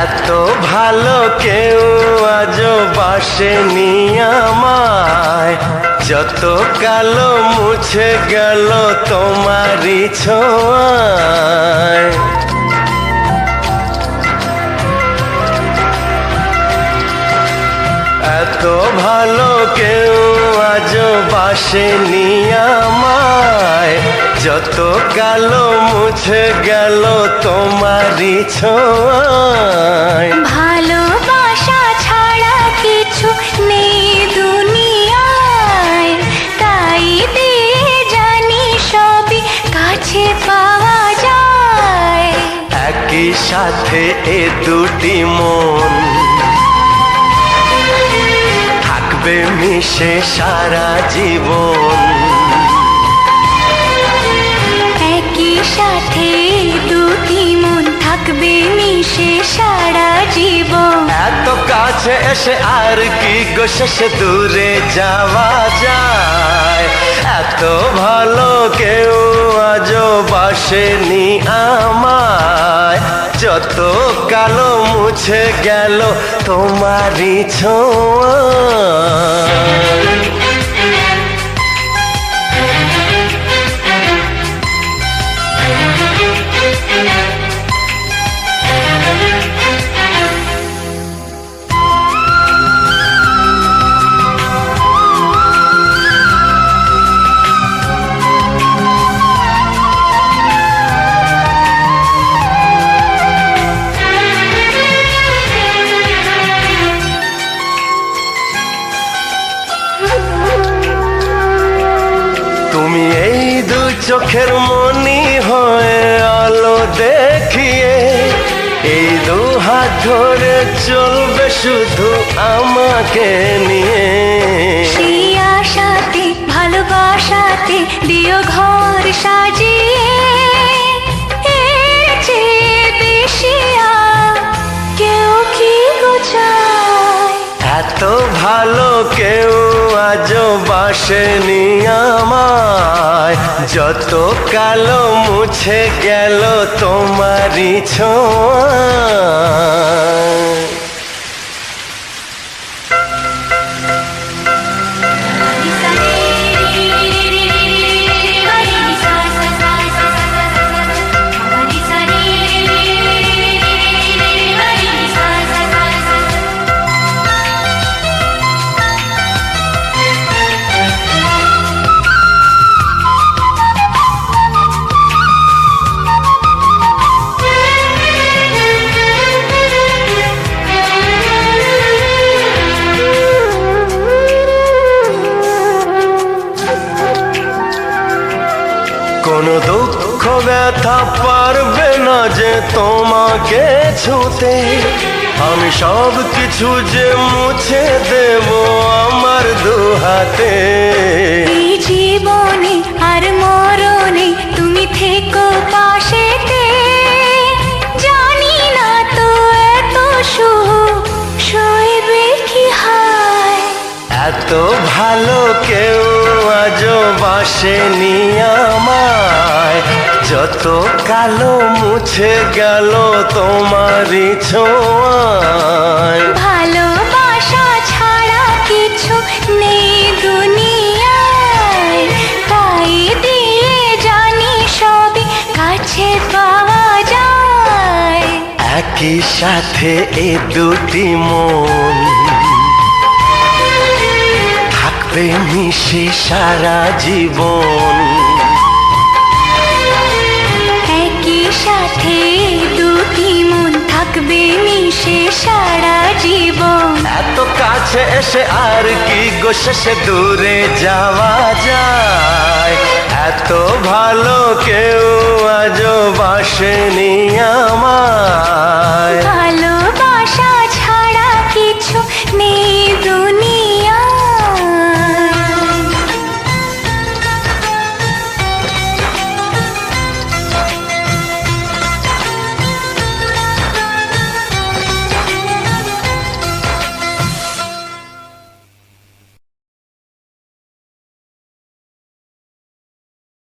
এত ভালো কেউ আজও বাসেনি আমায়, যত কালো মুছে গেল তোমারই ছোঁয়ায়। এত ভালো কেউ আজও বাসেনি আমায়, যত কালো মুছে গেল তোমারই ছোঁয়ায়। ভালোবাসা ছাড়া কিছু নেই দুনিয়ায়, তাই দিয়ে জানি সবই কাছে পাওয়া যায়। একই সাথে এ দুটি মন থাকবে মিশে সারা জীবন। একই সাথে দুটি মন থাকবে মিশে সারা জীবন। এত কাছে এসে আর কি গো শেষে দূরে যাওয়া যায়। এত ভালো কেউ আজও বাসেনি আমায়, যত কালো মুছে গেল তোমারই ছোঁয়ায়। তুমি এই দু চোখের মনি হয়ে আলো দেখিয়ে, এই দু হাত ধরে চলবে শুধু আমাকে নিয়ে। সেই আশাতে ভালোবাসাতে দিও ঘর সাজিয়ে, এর চেয়ে বেশি আর কেউ কি গো চায়। এত ভালো কেউ আজও বাসেনি আমায়, যত কালো মুছে গেল তোমারই ছোঁয়ায়। কোনো দুঃখ ব্যথা পারবে না যে তোমাকে ছুঁতে, আমি সব কিছু যে মুছে দেব আমার দু হাতে। এই জীবনে আর মরণে তুমি থেকো পাশেতে, জানি না তো এত সুখ সইবে কি হায়। এত ভালো কেউ আজও বাসেনি আমায়, যত কালো মুছে গেল তোমারই ছোঁয়ায়। ভালোবাসা ছাড়া কিছু নেই দুনিয়ায়, তাই দিয়ে জানি সবই কাছে পাওয়া যায়। একই সাথে এ দুটি মন থাকবে মিশে সারা জীবন। একই সাথে দুটি মন থাকবে মিশে সারা জীবন। এত কাছে এসে আর কি গো শেষে দূরে যাওয়া যায়। এত ভালো কেউ আজও বাসেনি আমায়।